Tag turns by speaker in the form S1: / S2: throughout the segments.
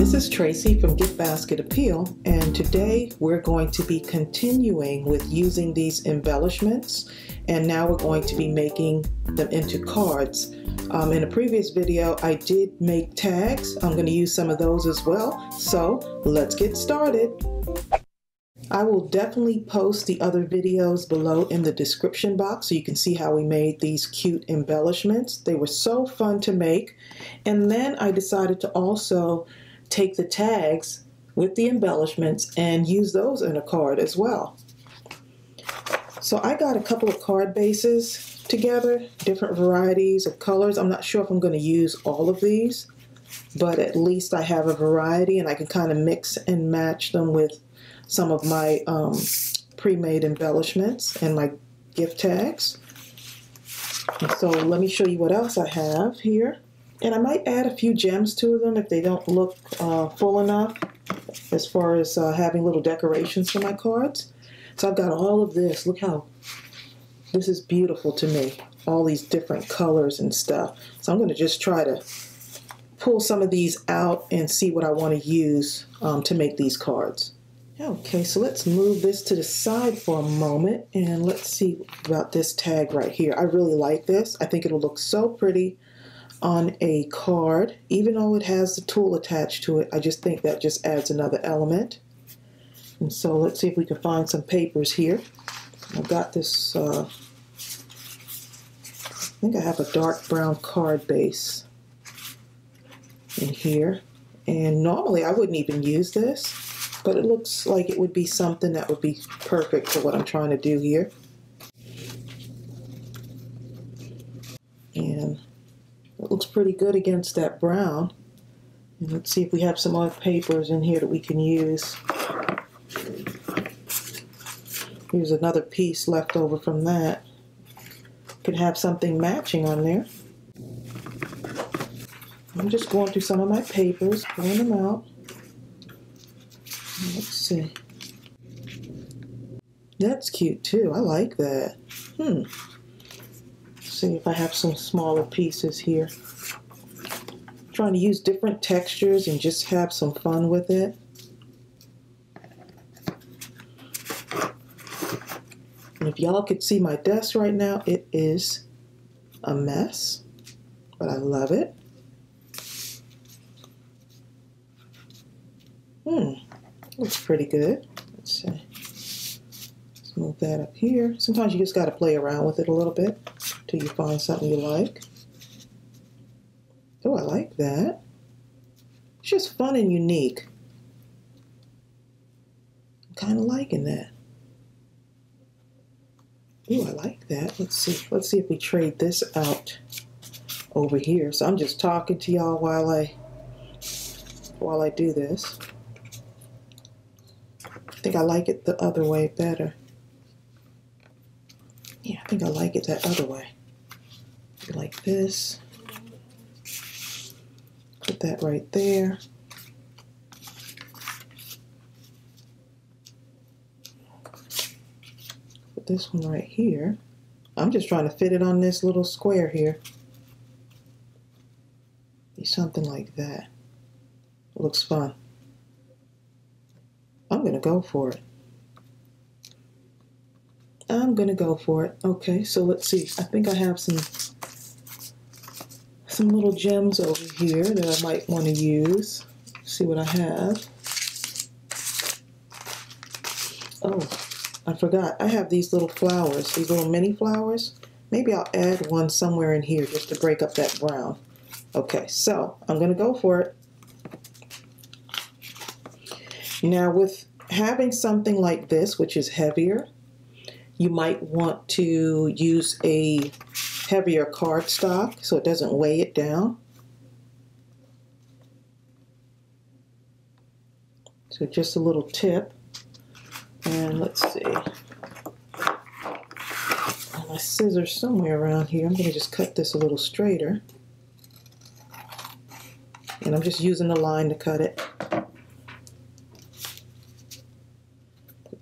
S1: This is Tracey from GiftBasketAppeal, and today we're going to be continuing with using these embellishments, and now we're going to be making them into cards. In a previous video I did make tags. I'm going to use some of those as well, so let's get started. I will definitely post the other videos below in the description box so you can see how we made these cute embellishments. They were so fun to make, and then I decided to also take the tags with the embellishments and use those in a card as well. So I got a couple of card bases together, different varieties of colors. I'm not sure if I'm going to use all of these, but at least I have a variety and I can kind of mix and match them with some of my pre-made embellishments and my gift tags. And so let me show you what else I have here. And I might add a few gems to them if they don't look full enough as far as having little decorations for my cards. So I've got all of this. Look how this is beautiful to me. All these different colors and stuff. So I'm going to just try to pull some of these out and see what I want to use to make these cards. Okay, so let's move this to the side for a moment and let's see about this tag right here. I really like this. I think it'll look so pretty on a card, even though it has the tool attached to it. I just think that just adds another element. And so let's see if we can find some papers here. I've got this, I think I have a dark brown card base in here. And normally I wouldn't even use this, but it looks like it would be something that would be perfect for what I'm trying to do here. And it looks pretty good against that brown. And let's see if we have some other papers in here that we can use. Here's another piece left over from that. Could have something matching on there. I'm just going through some of my papers, pulling them out. Let's see. That's cute too. I like that. Let's see if I have some smaller pieces here. I'm trying to use different textures and just have some fun with it. And if y'all could see my desk right now, it is a mess, but I love it. Looks pretty good. Let's see. Let's move that up here. Sometimes you just got to play around with it a little bit till you find something you like. Oh, I like that. It's just fun and unique. I'm kind of liking that. Oh, I like that. Let's see. Let's see if we trade this out over here. So I'm just talking to y'all while I do this. I think I like it the other way better. Yeah, I think I like it that other way. Like this. Put that right there. Put this one right here. I'm just trying to fit it on this little square here. Be something like that. It looks fun. I'm going to go for it. I'm going to go for it. Okay, so let's see. I think I have some little gems over here that I might want to use. See what I have. Oh, I forgot. I have these little flowers, these little mini flowers. Maybe I'll add one somewhere in here just to break up that brown. Okay, so I'm going to go for it. Now with having something like this, which is heavier, you might want to use a heavier cardstock so it doesn't weigh it down. So just a little tip. And let's see. My scissors somewhere around here. I'm going to just cut this a little straighter. And I'm just using the line to cut it.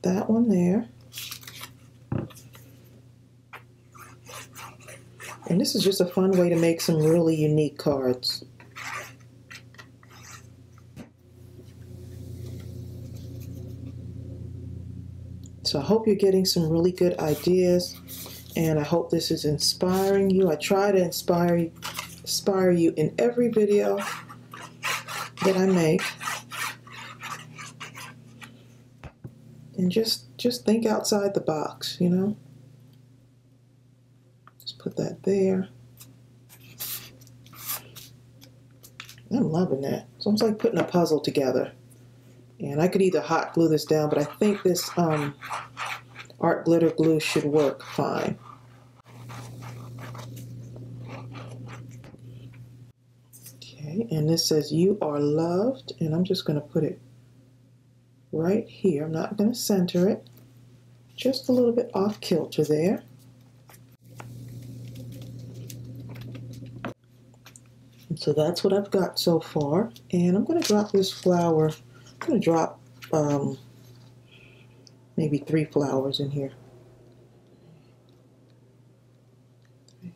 S1: That one there. And this is just a fun way to make some really unique cards. So I hope you're getting some really good ideas, and I hope this is inspiring you. I try to inspire you in every video that I make. And just think outside the box, you know. Just put that there. I'm loving that. It's almost like putting a puzzle together. And I could either hot glue this down, but I think this art glitter glue should work fine. Okay, and this says you are loved, and I'm just going to put it right here. I'm not going to center it. Just a little bit off kilter there. And so that's what I've got so far. And I'm going to drop this flower. I'm going to drop maybe 3 flowers in here.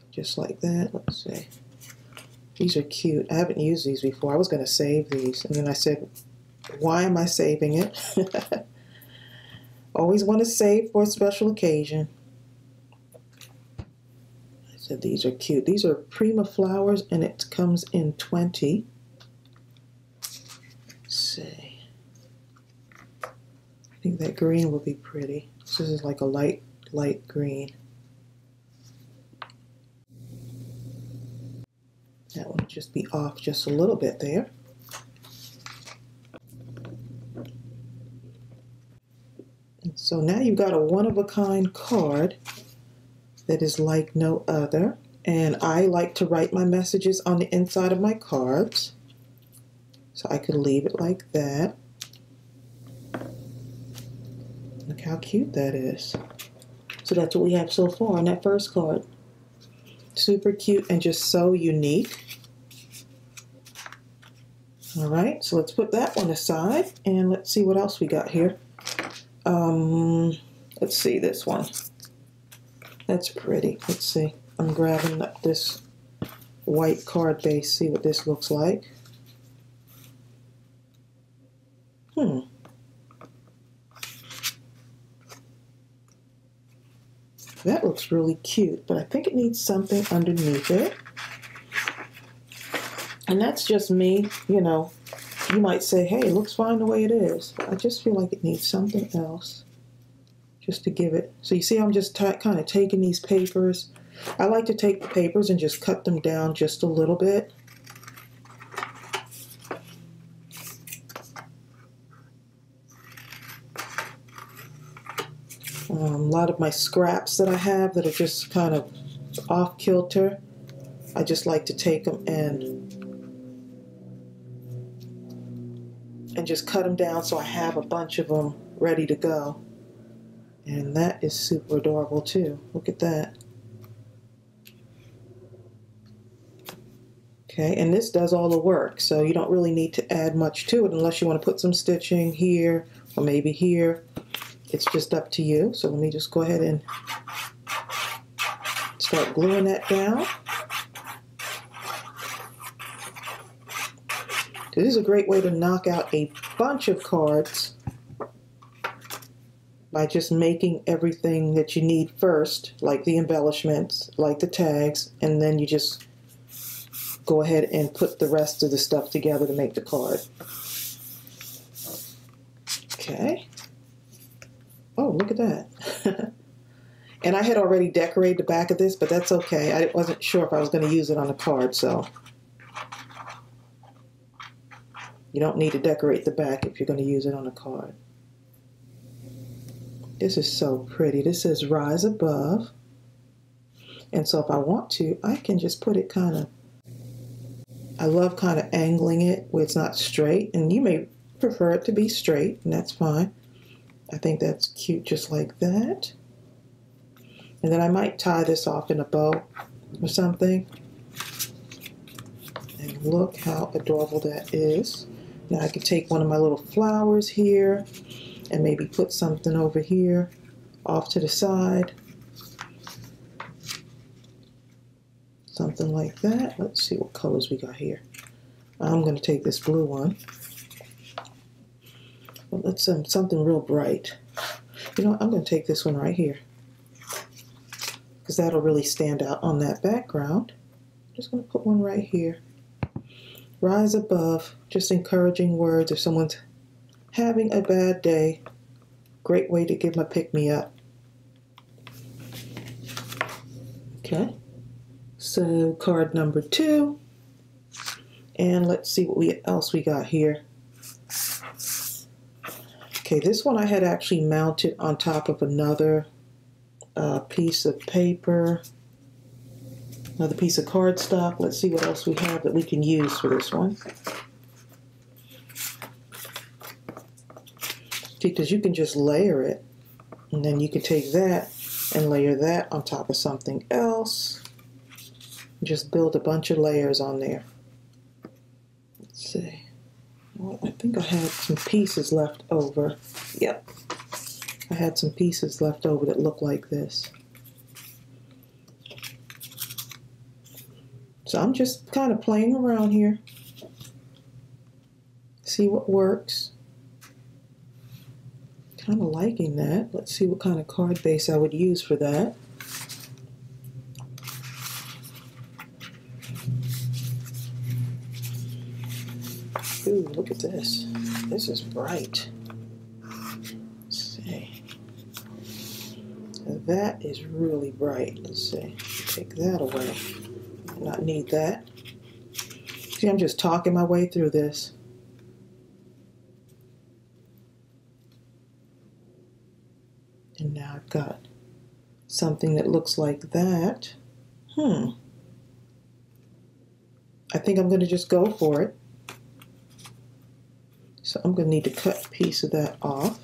S1: Just like that. Let's see. These are cute. I haven't used these before. I was going to save these. And then I said, why am I saving it? Always want to save for a special occasion. I said these are cute. These are Prima flowers, and it comes in 20. Let's see. I think that green will be pretty. This is like a light green. That one will just be off just a little bit there. And so now you've got a one-of-a-kind card that is like no other. And I like to write my messages on the inside of my cards. So I could leave it like that. Look how cute that is. So that's what we have so far on that first card. Super cute and just so unique. All right, so let's put that one aside and let's see what else we got here. Let's see this one. That's pretty. Let's see. I'm grabbing up this white card base. See what this looks like. That looks really cute, but I think it needs something underneath it. And that's just me, you know. You might say, hey, it looks fine the way it is. But I just feel like it needs something else just to give it. So you see I'm just kind of taking these papers. I like to take the papers and just cut them down just a little bit. A lot of my scraps that I have that are just kind of off kilter, I just like to take them and just cut them down so I have a bunch of them ready to go. And that is super adorable too. Look at that. Okay, and this does all the work, so you don't really need to add much to it unless you want to put some stitching here or maybe here. It's just up to you. So let me just go ahead and start gluing that down. This is a great way to knock out a bunch of cards by just making everything that you need first, like the embellishments, like the tags, and then you just go ahead and put the rest of the stuff together to make the card. Okay. Oh, look at that. And I had already decorated the back of this, but that's okay. I wasn't sure if I was going to use it on a card, so you don't need to decorate the back if you're going to use it on a card. This is so pretty. This says rise above. And so if I want to, I can just put it kind of, I love kind of angling it where it's not straight. And you may prefer it to be straight, and that's fine. I think that's cute just like that. And then I might tie this off in a bow or something. And look how adorable that is. Now I could take one of my little flowers here and maybe put something over here off to the side. Something like that. Let's see what colors we got here. I'm going to take this blue one. Well, let's something real bright. You know what? I'm going to take this one right here because that'll really stand out on that background. I'm just going to put one right here. Rise above, just encouraging words if someone's having a bad day. Great way to give them a pick-me-up. Okay, so card number 2. And let's see what else we got here. Okay, this one I had actually mounted on top of another piece of paper, another piece of cardstock. Let's see what else we have that we can use for this one. Because you can just layer it, and then you can take that and layer that on top of something else. Just build a bunch of layers on there. Let's see. Well, I think I had some pieces left over. Yep. I had some pieces left over that look like this. So I'm just kind of playing around here. See what works. Kind of liking that. Let's see what kind of card base I would use for that. Ooh, look at this. This is bright. Let's see. That is really bright. Let's see. Take that away. Not need that. See, I'm just talking my way through this. And now I've got something that looks like that. I think I'm going to just go for it. So I'm going to need to cut a piece of that off.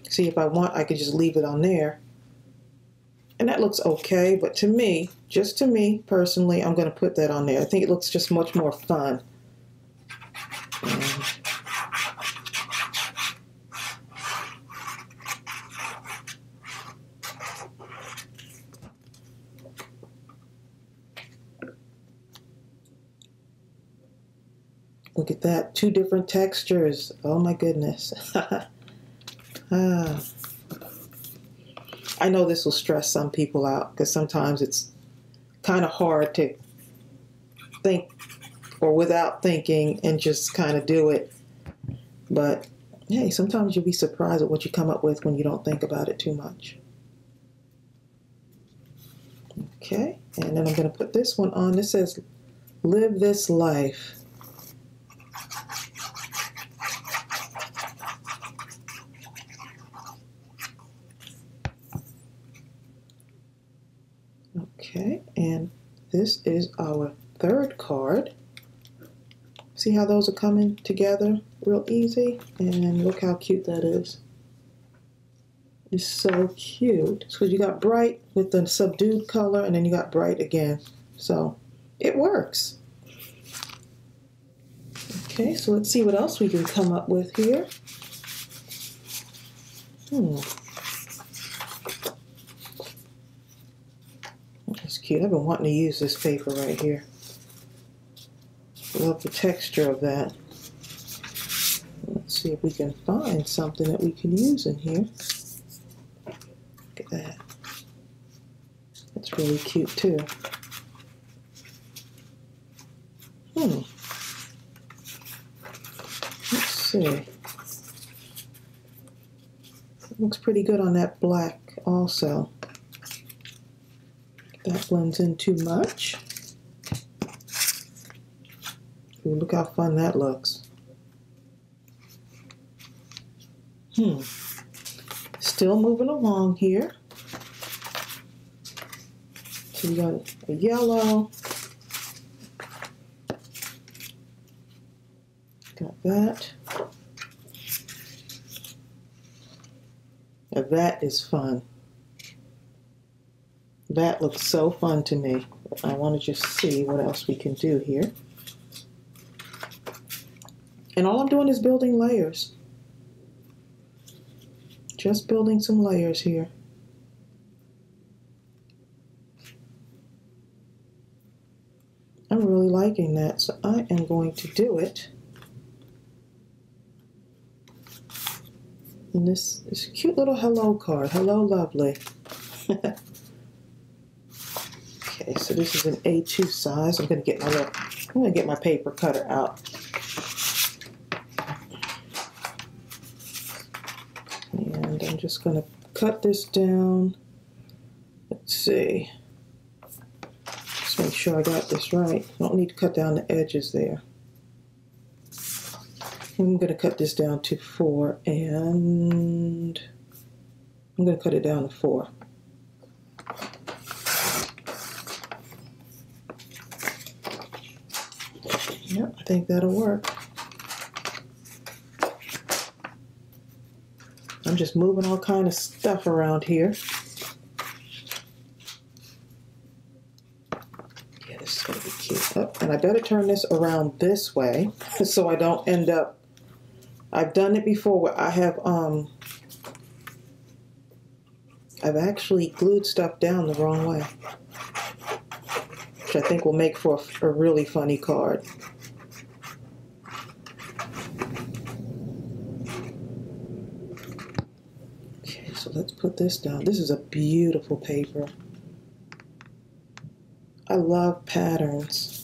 S1: See, if I want, I could just leave it on there. And that looks okay, but to me, just to me personally, I'm going to put that on there. I think it looks just much more fun. Look at that, 2 different textures. Oh my goodness. I know this will stress some people out because sometimes it's kind of hard to think or without thinking and just kind of do it. But hey, sometimes you'll be surprised at what you come up with when you don't think about it too much. Okay, and then I'm going to put this one on. This says, "Live this life." Okay, and this is our 3rd card. See how those are coming together real easy? And look how cute that is. It's so cute. So you got bright with the subdued color, and then you got bright again. So it works. Okay, so let's see what else we can come up with here. That's cute. I've been wanting to use this paper right here. Love the texture of that. Let's see if we can find something that we can use in here. Look at that. That's really cute too. Let's see. It looks pretty good on that black also. That blends in too much. Ooh, look how fun that looks. Still moving along here. So we got a yellow. Got that. Now that is fun. That looks so fun to me. I want to just see what else we can do here. And all I'm doing is building layers. Just building some layers here. I'm really liking that, so I am going to do it. And this cute little hello card. Hello, lovely. Okay, so this is an A2 size. I'm gonna get my paper cutter out. And I'm just gonna cut this down. Let's see. Just make sure I got this right. I don't need to cut down the edges there. I'm going to cut this down to 4, and I'm going to cut it down to 4. Yep, I think that'll work. I'm just moving all kind of stuff around here. Yeah, this is going to be cute. Oh, and I better turn this around this way so I don't end up. I've done it before where I have I've actually glued stuff down the wrong way, which I think will make for a really funny card. Okay, so let's put this down. This is a beautiful paper. I love patterns.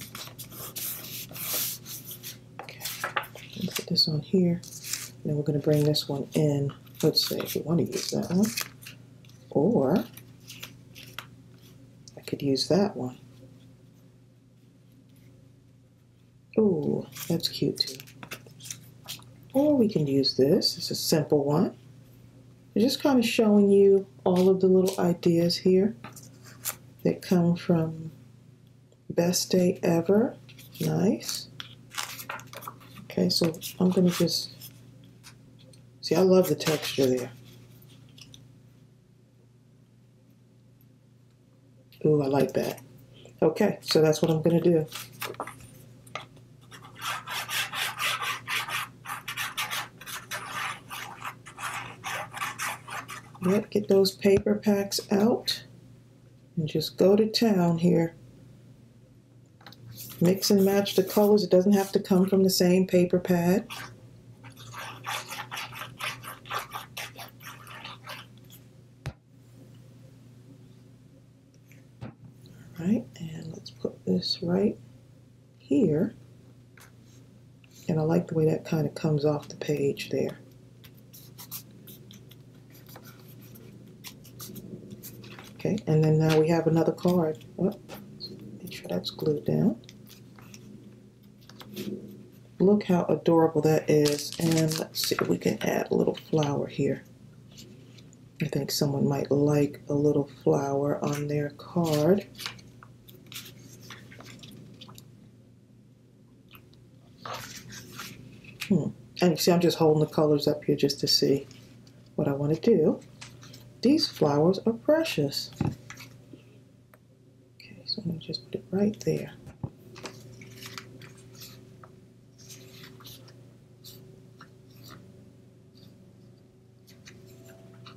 S1: Okay, put this on here. Then we're going to bring this one in. Let's see if we want to use that one. Or I could use that one. Oh, that's cute too. Or we can use this. It's a simple one. It's just kind of showing you all of the little ideas here that come from Best Day Ever. Nice. Okay, so I'm going to just... See, I love the texture there. Ooh, I like that. Okay, so that's what I'm going to do. Yep, get those paper packs out and just go to town here. Mix and match the colors. It doesn't have to come from the same paper pad. Right, and let's put this right here. And I like the way that kind of comes off the page there. Okay, and then now we have another card. Oh, make sure that's glued down. Look how adorable that is. And let's see if we can add a little flower here. I think someone might like a little flower on their card. And you see, I'm just holding the colors up here just to see what I want to do. These flowers are precious. Okay, so I'm going to just put it right there.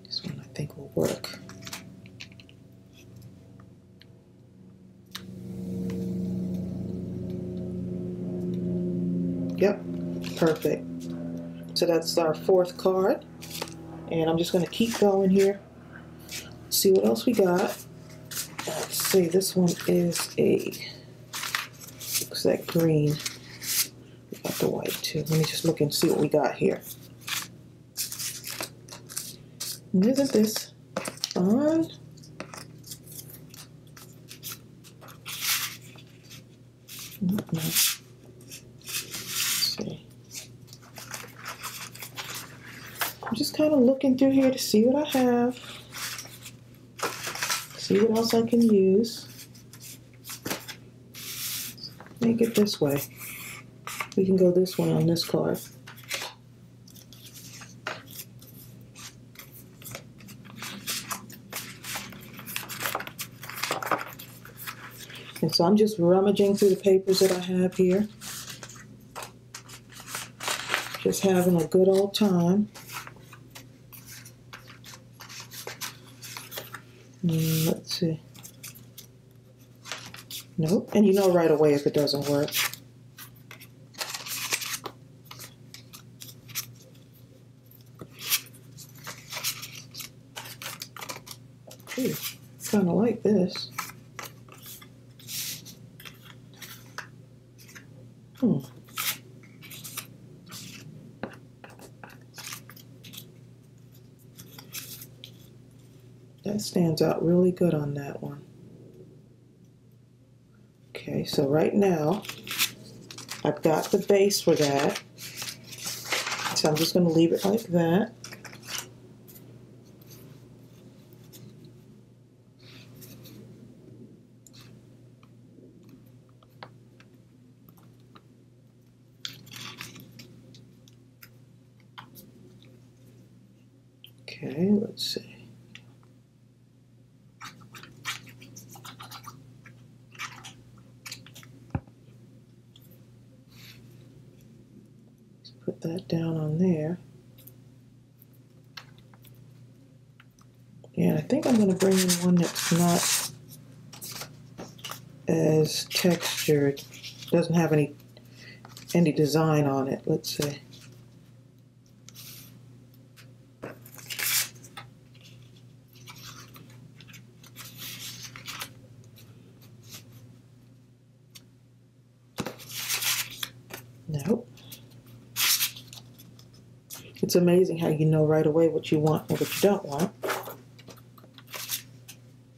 S1: This one I think will work. Yep. Perfect. So that's our 4th card. And I'm just going to keep going here. See what else we got. Let's see, this one is a, looks like green. We got the white too. Let me just look and see what we got here. And isn't this fun? I'm just kind of looking through here to see what I have, see what else I can use. Make it this way. We can go this way on this card. And so I'm just rummaging through the papers that I have here. Just having a good old time. Let's see. Nope. And you know right away if it doesn't work. Ooh, kind of like this. That stands out really good on that one. Okay, so right now I've got the base for that. So I'm just going to leave it like that. Okay, let's see. Let's put that down on there. And I think I'm going to bring in one that's not as textured, doesn't have any design on it. Let's see. Nope. It's amazing how you know right away what you want and what you don't want.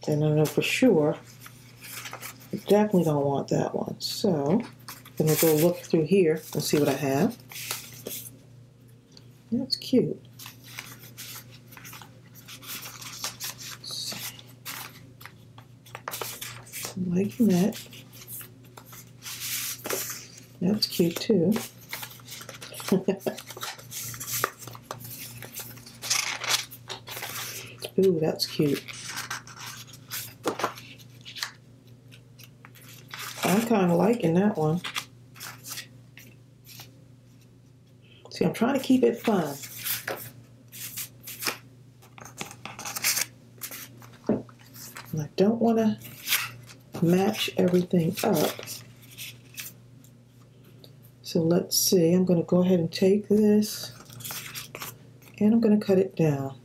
S1: And I know for sure I definitely don't want that one. So I'm going to go look through here and see what I have. That's cute. I'm liking that. That's cute too. Ooh, that's cute. I'm kind of liking that one. See, I'm trying to keep it fun. And I don't want to match everything up. So let's see, I'm going to go ahead and take this and I'm going to cut it down.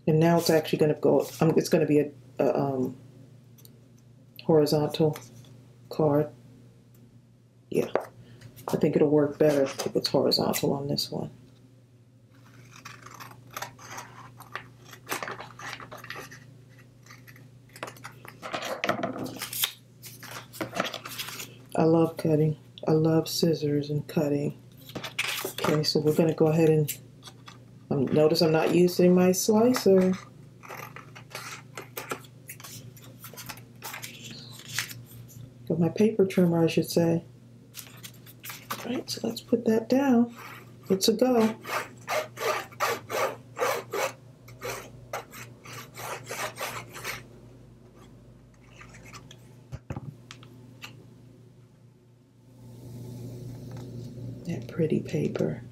S1: And now it's actually going to go, it's going to be a horizontal card. Yeah, I think it'll work better if it's horizontal on this one. I love cutting. I love scissors and cutting. Okay, so we're going to go ahead and notice I'm not using my slicer. Or my paper trimmer, I should say. All right, so let's put that down. It's a go. That pretty paper.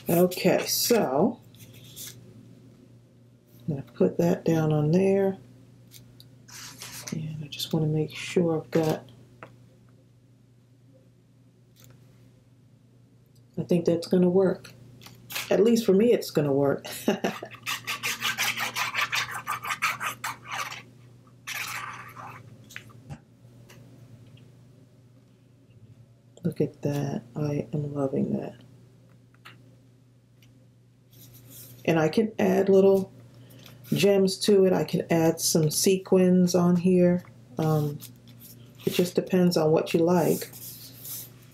S1: Okay, so I'm going to put that down on there. And I just want to make sure I've got, I think that's going to work. At least for me, it's going to work. Look at that. I am loving that. And I can add little gems to it. I can add some sequins on here. It just depends on what you like.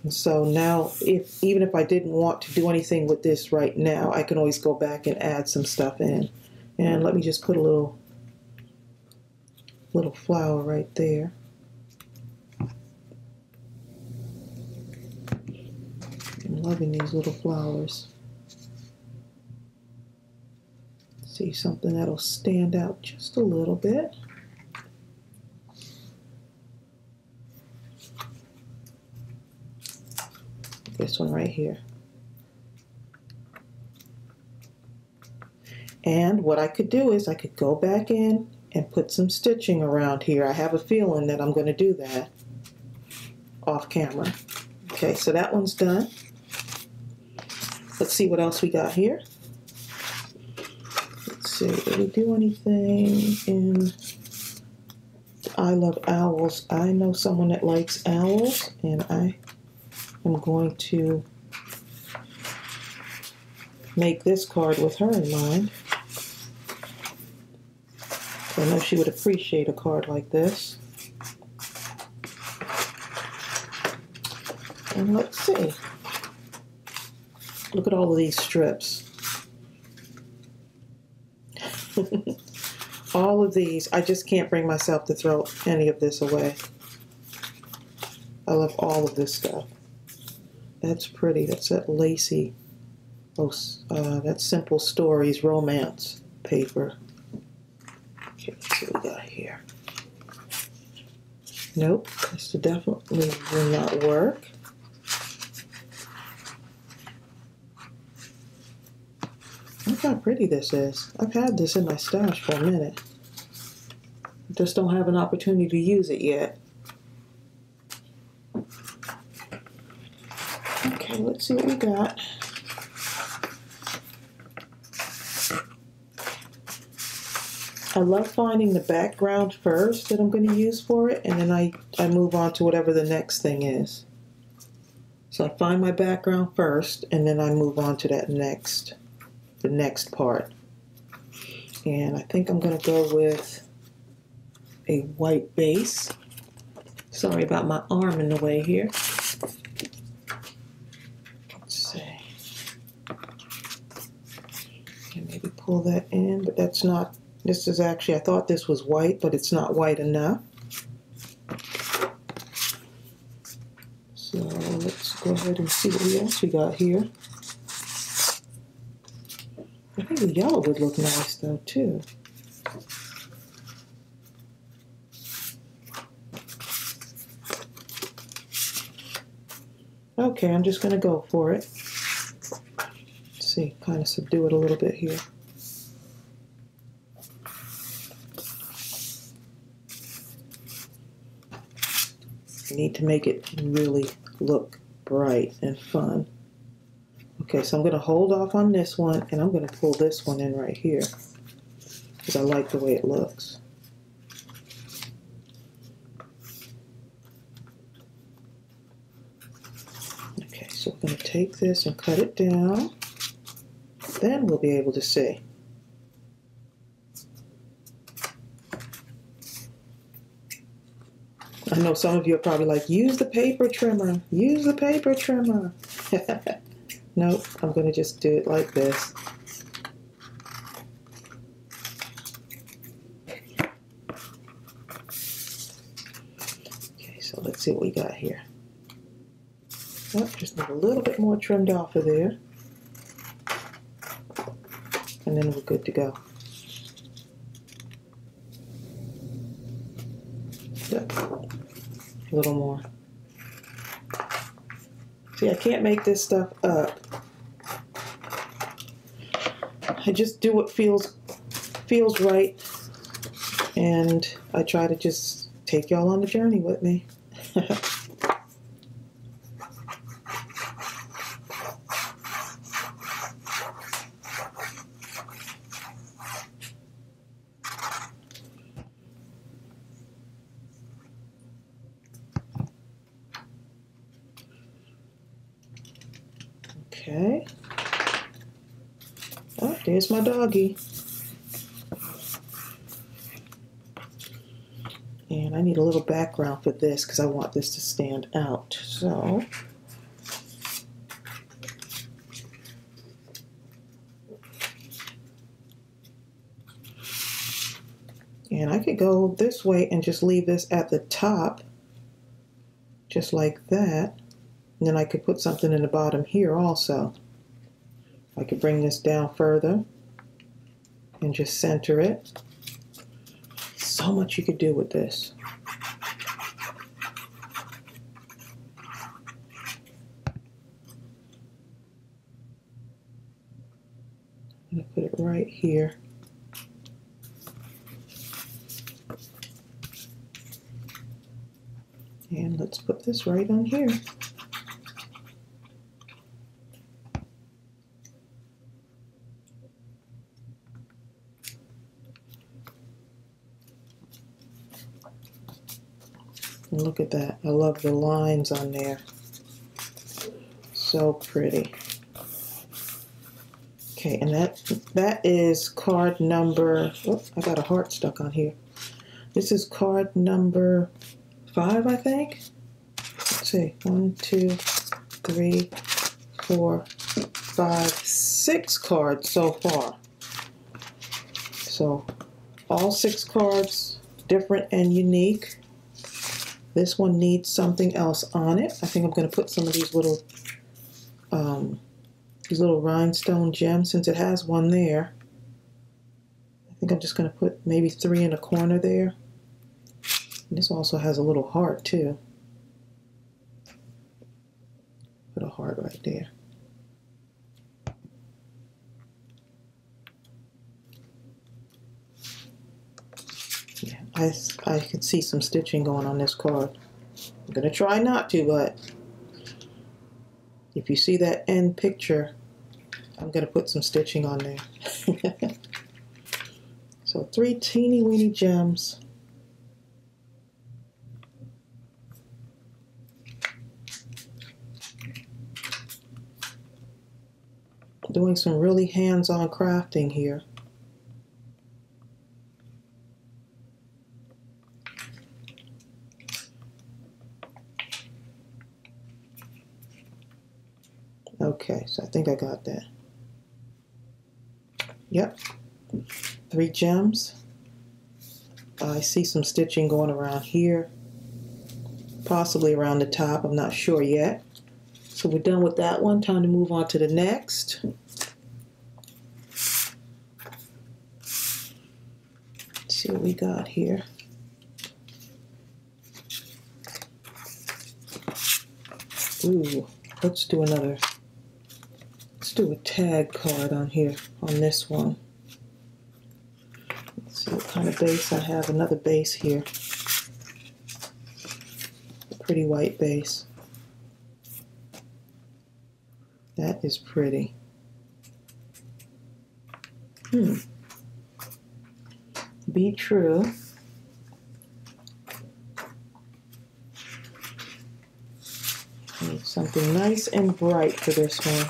S1: And so now, even if I didn't want to do anything with this right now, I can always go back and add some stuff in. And let me just put a little flower right there. I'm loving these little flowers. See, something that'll stand out just a little bit. This one right here. And what I could do is I could go back in and put some stitching around here. I have a feeling that I'm going to do that off camera. Okay, so that one's done. Let's see what else we got here. Let's see, did we do anything in I Love Owls? I know someone that likes owls, and I am going to make this card with her in mind. I know she would appreciate a card like this. And let's see. Look at all of these strips. All of these. I just can't bring myself to throw any of this away. I love all of this stuff. That's pretty. That's that lacy, that's Simple Stories romance paper. Okay, let's see what we got here. Nope, this definitely will not work. Look how pretty this is. I've had this in my stash for a minute. I just don't have an opportunity to use it yet. Okay, let's see what we got. I love finding the background first that I'm going to use for it, and then I move on to whatever the next thing is. So I find my background first, and then I move on to the next part. And I think I'm going to go with a white base. Sorry about my arm in the way here. Let's see. And maybe pull that in, but that's not. This is actually, I thought this was white, but it's not white enough. So let's go ahead and see what else we got here. I think the yellow would look nice though too. Okay, I'm just going to go for it. Let's see, kind of subdue it a little bit here. Need to make it really look bright and fun. Okay, so I'm going to hold off on this one, and I'm going to pull this one in right here because I like the way it looks. Okay, so we're going to take this and cut it down. Then we'll be able to see. I know some of you are probably like, use the paper trimmer, use the paper trimmer. Nope, I'm going to just do it like this. Okay, so let's see what we got here. Oh, just need a little bit more trimmed off of there. And then we're good to go. Yep. A little more. See, I can't make this stuff up. I just do what feels right, and I try to just take y'all on the journey with me. Okay. Oh, there's my doggy. And I need a little background for this because I want this to stand out. So, and I could go this way and just leave this at the top, just like that. And then I could put something in the bottom here also. I could bring this down further and just center it. So much you could do with this. I'm going to put it right here. And let's put this right on here. And look at that. I love the lines on there. So pretty. Okay, and that is card number, oh, I got a heart stuck on here. This is card number 5, I think. Let's see, 1, 2, 3, 4, 5, 6 cards so far. So all 6 cards, different and unique. This one needs something else on it. I think I'm going to put some of these little rhinestone gems, since it has one there. I think I'm just going to put maybe 3 in a corner there. And this also has a little heart too. Put a heart right there. Yeah, I can see some stitching going on this card. I'm going to try not to, but if you see that end picture, I'm going to put some stitching on there. So 3 teeny weeny gems. Doing some really hands-on crafting here. Okay, so I think I got that. Yep, 3 gems. I see some stitching going around here, possibly around the top, I'm not sure yet. So we're done with that one, time to move on to the next. Let's see what we got here. Ooh, let's do another. Let's do a tag card on here, on this one. Let's see what kind of base I have. Another base here. A pretty white base. That is pretty. Be true. Need something nice and bright for this one.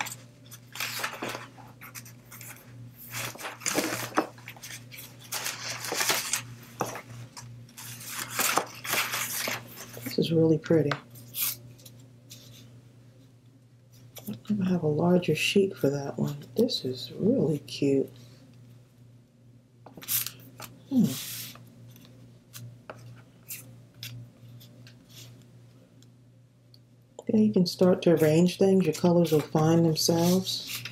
S1: This is really pretty. I have a larger sheet for that one. This is really cute. Yeah, you can start to arrange things. Your colors will find themselves.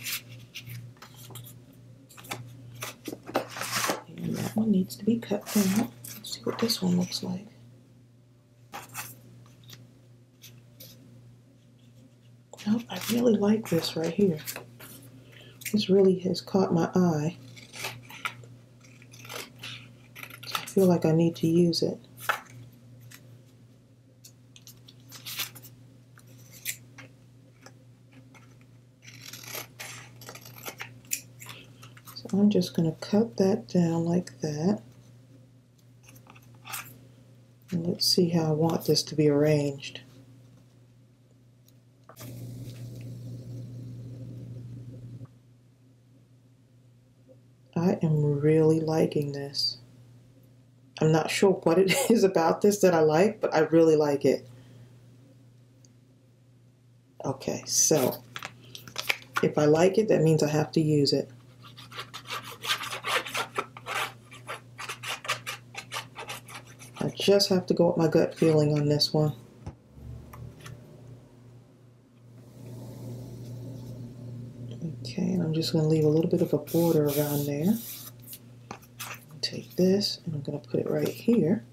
S1: And that one needs to be cut down. Let's see what this one looks like. Nope, I really like this right here. This really has caught my eye. I feel like I need to use it. So I'm just going to cut that down like that. And let's see how I want this to be arranged. I am really liking this. I'm not sure what it is about this that I like, but I really like it. Okay, so if I like it, that means I have to use it. I just have to go with my gut feeling on this one. Okay, and I'm just going to leave a little bit of a border around there. Take this and I'm going to put it right here.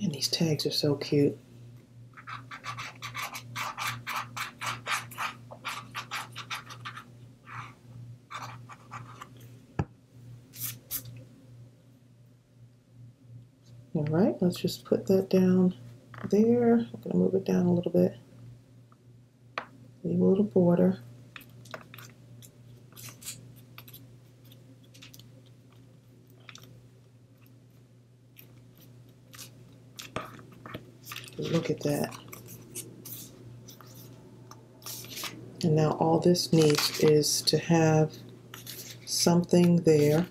S1: And these tags are so cute. All right, let's just put that down there. I'm going to move it down a little bit. Leave a little border. Look at that. And now all this needs is to have something there.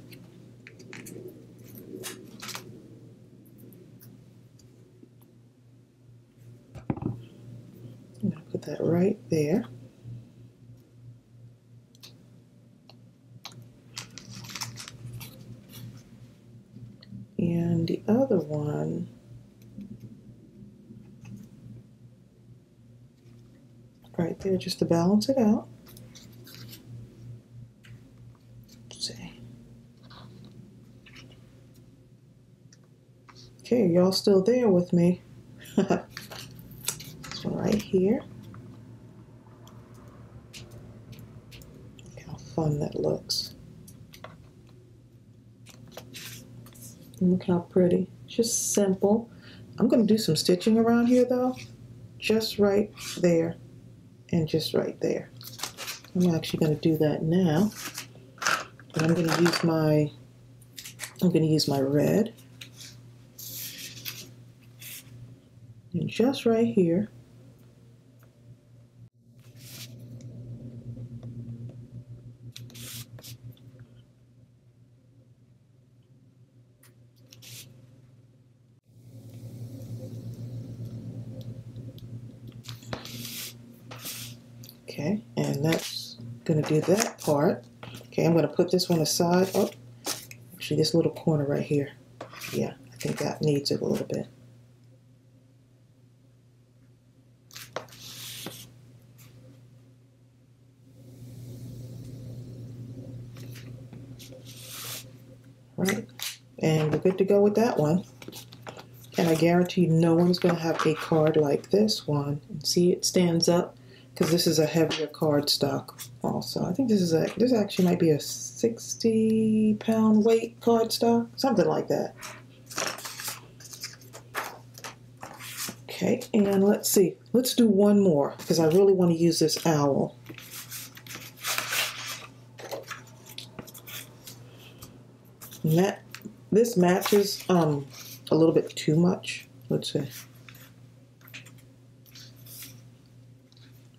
S1: I'm going to put that right there. And the other one, right there, just to balance it out. Let's see. Okay, y'all still there with me? This one right here. Look how fun that looks. Look how pretty. Just simple. I'm going to do some stitching around here though. Just right there and just right there. I'm actually going to do that now. But I'm going to use my red. And just right here. Okay, and that's going to do that part. Okay, I'm going to put this one aside. Oh, actually this little corner right here. Yeah, I think that needs it a little bit. Right, and we're good to go with that one. And I guarantee no one's going to have a card like this one. And see, it stands up because this is a heavier cardstock also. I think this actually might be a 60-pound weight cardstock, something like that. Okay, and let's see. Let's do one more because I really want to use this owl. And this matches a little bit too much. Let's see.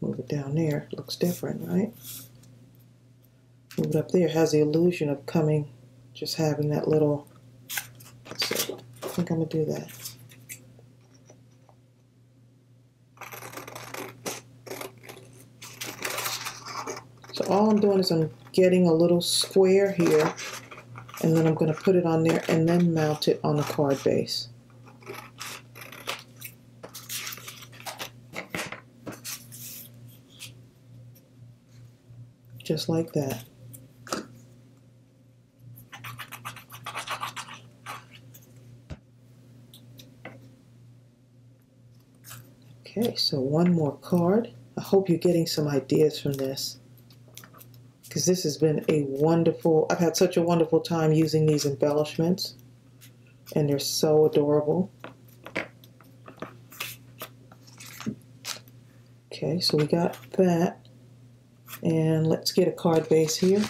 S1: Move it down there. It looks different, right? Move it up there. It has the illusion of coming, just having that little. Let's see. I think I'm going to do that. So all I'm doing is I'm getting a little square here, and then I'm going to put it on there and then mount it on the card base. Just like that. Okay, so one more card. I hope you're getting some ideas from this, because this has been a wonderful, I've had such a wonderful time using these embellishments, and they're so adorable. Okay, so we got that, and let's get a card base here.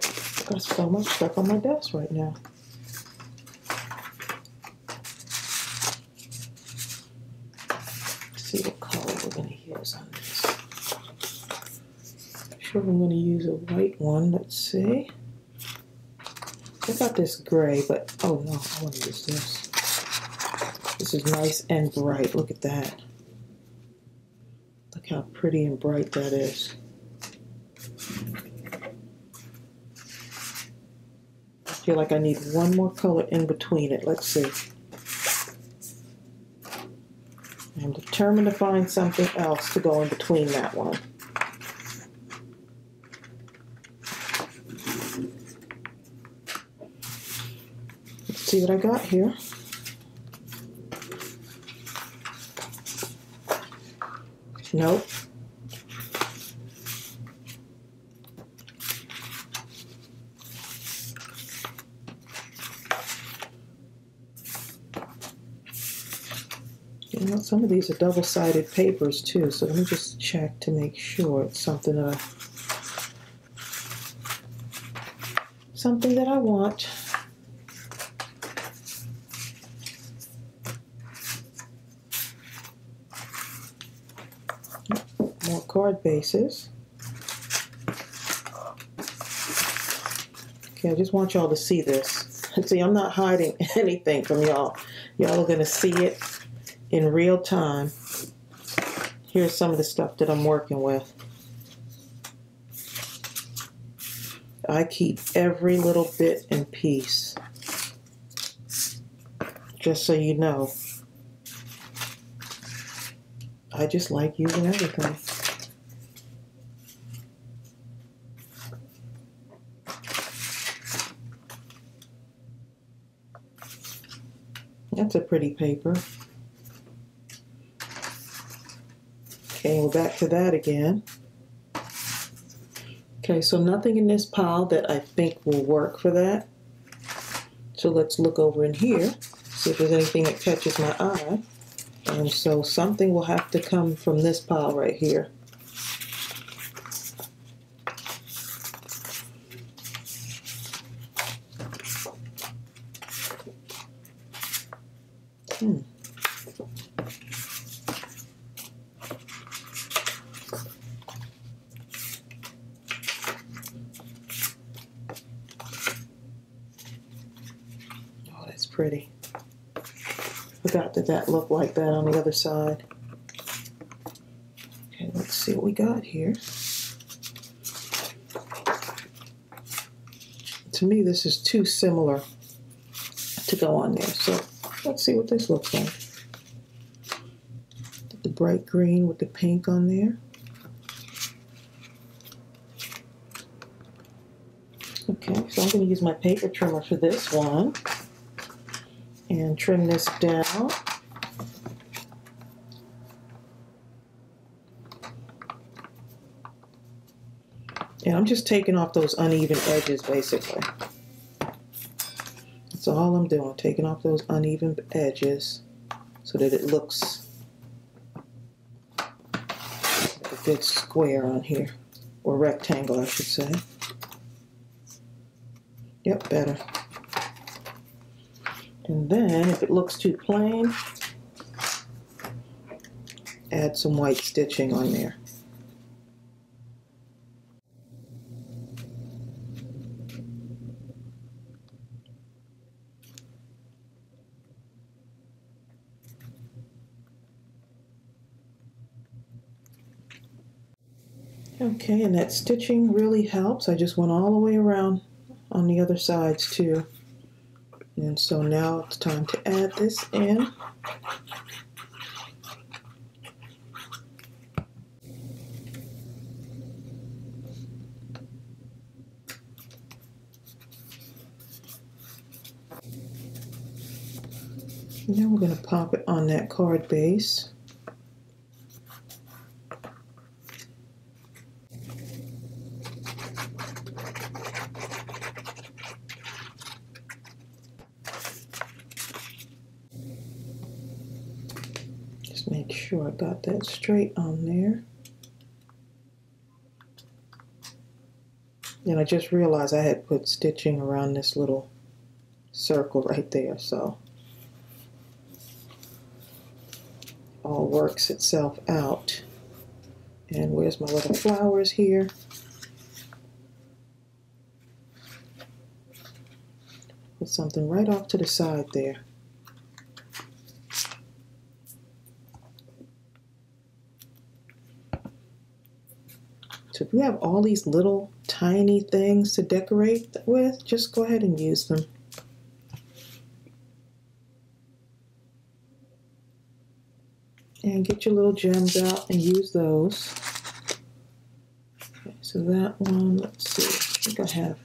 S1: I've got so much stuff on my desk right now. Let's see what color we're going to use on this. I'm sure I'm going to use a white one. Let's see. I got this gray, but oh no, I want to use this. This is nice and bright. Look at that. Look how pretty and bright that is. I feel like I need one more color in between it. Let's see. I'm determined to find something else to go in between that one. Let's see what I got here. Nope. You know, some of these are double-sided papers too, so let me just check to make sure it's something that I want. More card bases. Okay, I just want y'all to see this. See, I'm not hiding anything from y'all. Y'all are going to see it in real time. Here's some of the stuff that I'm working with. I keep every little bit and piece, just so you know. I just like using everything. That's a pretty paper. Okay, we're back to that again. Okay, so nothing in this pile that I think will work for that. So let's look over in here, see if there's anything that catches my eye. And so something will have to come from this pile right here. Oh, that's pretty. Forgot that that looked like that on the other side. Okay, let's see what we got here. To me, this is too similar to go on there. So let's see what this looks like. The bright green with the pink on there. Okay, so I'm going to use my paper trimmer for this one and trim this down. And I'm just taking off those uneven edges basically. That's all I'm doing, taking off those uneven edges so that it looks like a good square on here, or rectangle I should say. Yep, better. And then if it looks too plain, add some white stitching on there. Okay, and that stitching really helps. I just went all the way around on the other sides too. And so now it's time to add this in. Now we're going to pop it on that card base. Just make sure I got that straight on there. And I just realized I had put stitching around this little circle right there, so all works itself out. And where's my little flowers here? Put something right off to the side there. So if you have all these little tiny things to decorate with, just go ahead and use them. And get your little gems out and use those. Okay, so that one, let's see, I think I have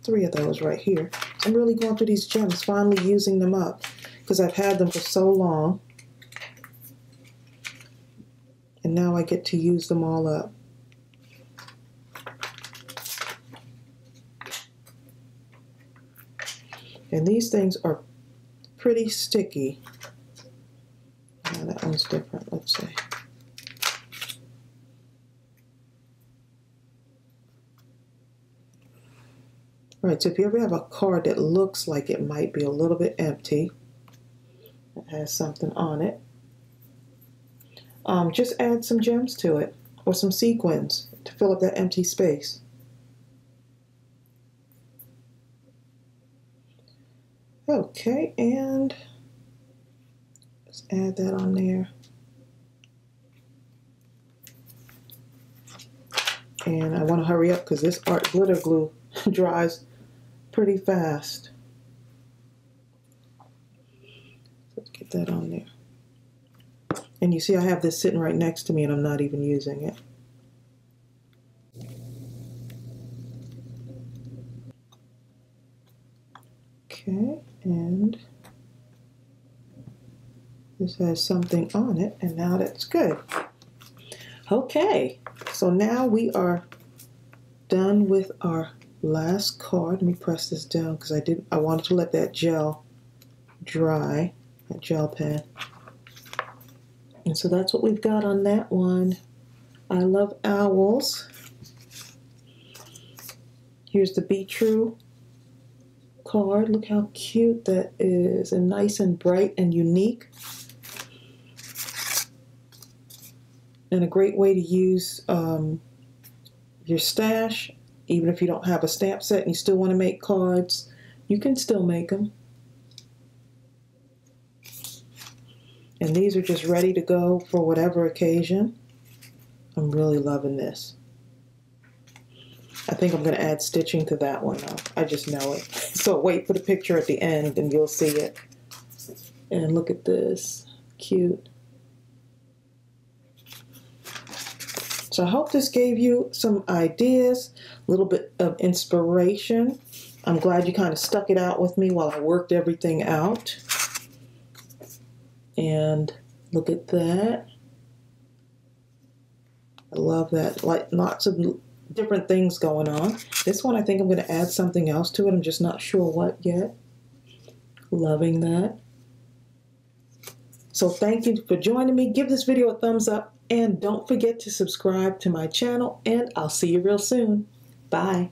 S1: 3 of those right here. I'm really going through these gems, finally using them up, because I've had them for so long. And now I get to use them all up. And these things are pretty sticky. That one what's different. Let's see. All right, so if you ever have a card that looks like it might be a little bit empty, it has something on it, just add some gems to it or some sequins to fill up that empty space. Okay, and let's add that on there. And I want to hurry up because this art glitter glue dries pretty fast. Let's get that on there. And you see I have this sitting right next to me and I'm not even using it. Okay, and this has something on it, and now that's good. Okay, so now we are done with our last card. Let me press this down because I wanted to let that gel dry, that gel pen. And so that's what we've got on that one. I love owls. Here's the Be True card. Look how cute that is, and nice and bright and unique. And a great way to use your stash. Even if you don't have a stamp set and you still want to make cards, you can still make them. And these are just ready to go for whatever occasion. I'm really loving this. I think I'm going to add stitching to that one. I just know it. So wait for the picture at the end and you'll see it. And look at this. Cute. So I hope this gave you some ideas, a little bit of inspiration. I'm glad you kind of stuck it out with me while I worked everything out. And look at that. I love that. Like lots of different things going on. This one I think I'm going to add something else to it. I'm just not sure what yet. Loving that. So thank you for joining me. Give this video a thumbs up and don't forget to subscribe to my channel, and I'll see you real soon. Bye.